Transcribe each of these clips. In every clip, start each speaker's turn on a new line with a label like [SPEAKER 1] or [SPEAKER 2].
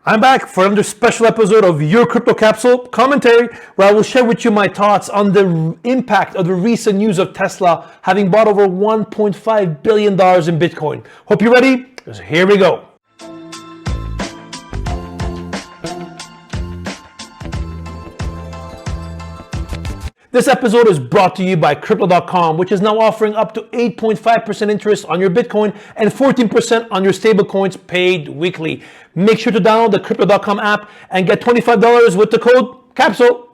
[SPEAKER 1] I'm back for another special episode of your Crypto Capsule Commentary, where I will share with you my thoughts on the impact of the recent news of Tesla having bought over $1.5 billion in Bitcoin. Hope you're ready, because here we go. This episode is brought to you by Crypto.com, which is now offering up to 8.5% interest on your Bitcoin and 14% on your stablecoins paid weekly. Make sure to download the Crypto.com app and get $25 with the code CAPSULE.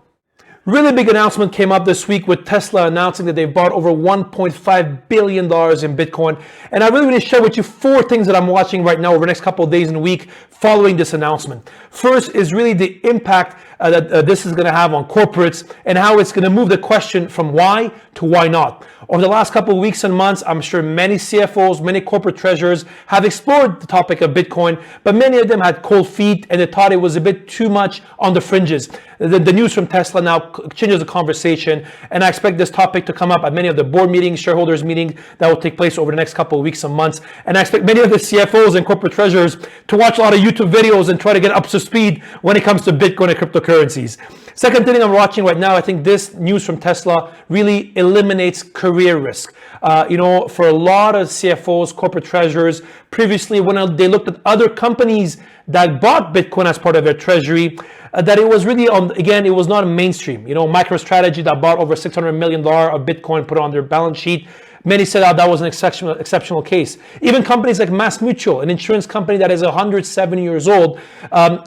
[SPEAKER 1] Really big announcement came up this week with Tesla announcing that they've bought over $1.5 billion in Bitcoin. And I really want to share with you four things that I'm watching right now over the next couple of days and week following this announcement. First is really the impact that this is going to have on corporates and how it's going to move the question from why to why not. Over the last couple of weeks and months, I'm sure many CFOs, many corporate treasurers have explored the topic of Bitcoin, but many of them had cold feet and they thought it was a bit too much on the fringes. The news from Tesla now changes the conversation, and I expect this topic to come up at many of the board meetings, shareholders meetings that will take place over the next couple of weeks and months. And I expect many of the CFOs and corporate treasurers to watch a lot of YouTube videos and try to get up to speed when it comes to Bitcoin and cryptocurrencies. Second thing I'm watching right now, I think this news from Tesla really eliminates career risk. For a lot of CFOs, corporate treasurers, previously when they looked at other companies that bought Bitcoin as part of their treasury, that it was really it was not a mainstream. MicroStrategy that bought over $600 million of Bitcoin, put it on their balance sheet. Many said that was an exceptional case. Even companies like MassMutual, an insurance company that is 107 years old,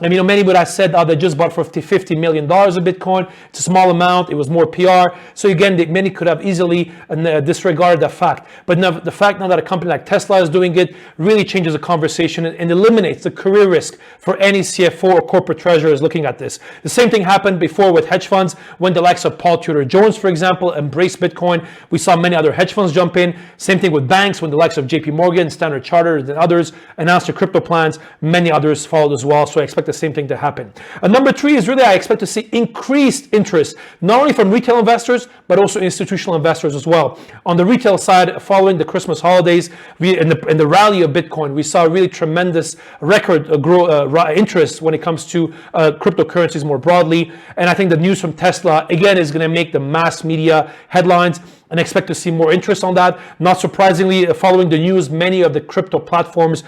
[SPEAKER 1] many would have said they just bought for $50 million of Bitcoin. It's a small amount. It was more PR. So again, many could have easily disregarded that fact. But now, the fact now that a company like Tesla is doing it really changes the conversation and eliminates the career risk for any CFO or corporate treasurer looking at this. The same thing happened before with hedge funds when the likes of Paul Tudor Jones, for example, embraced Bitcoin. We saw many other hedge funds jump in. Same thing with banks when the likes of JP Morgan, Standard Chartered, and others announced their crypto plans. Many others followed as well. So I expect the same thing to happen. And number three is really I expect to see increased interest, not only from retail investors, but also institutional investors as well. On the retail side, following the Christmas holidays, in the rally of Bitcoin, we saw really tremendous record interest when it comes to cryptocurrencies more broadly. And I think the news from Tesla, again, is going to make the mass media headlines, and expect to see more interest on that. Not surprisingly, following the news, many of the crypto platforms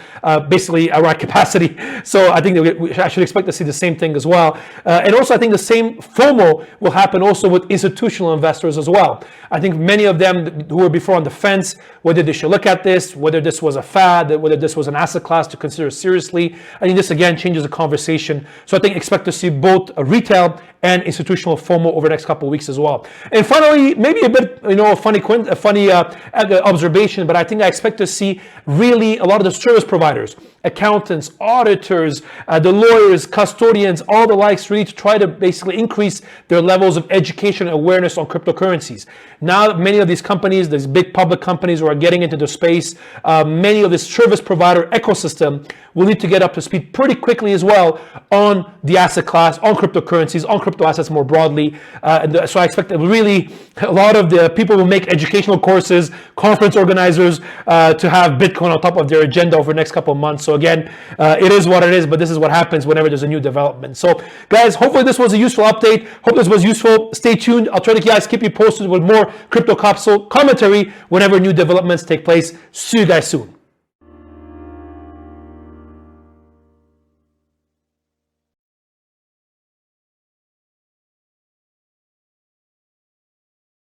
[SPEAKER 1] basically are at capacity. So I think that I should expect to see the same thing as well. And also, I think the same FOMO will happen also with institutional investors as well. I think many of them who were before on the fence, whether they should look at this, whether this was a fad, whether this was an asset class to consider seriously. I think this again changes the conversation. So I think expect to see both retail and institutional FOMO over the next couple of weeks as well. And finally, maybe a bit, a funny observation, but I think I expect to see really a lot of the service providers, accountants, auditors, the lawyers, custodians, all the likes, really to try to basically increase their levels of education and awareness on cryptocurrencies. Now, many of these companies, these big public companies who are getting into the space, many of this service provider ecosystem will need to get up to speed pretty quickly as well on the asset class, on cryptocurrencies, on crypto assets more broadly. So I expect that really a lot of the people will make educational courses, conference organizers to have Bitcoin on top of their agenda over the next couple of months. So again, it is what it is, but this is what happens whenever there's a new development. So guys, hopefully this was a useful update. Hope this was useful. Stay tuned. I'll try to keep you posted with more Crypto Capsule Commentary whenever new developments take place. See you guys soon.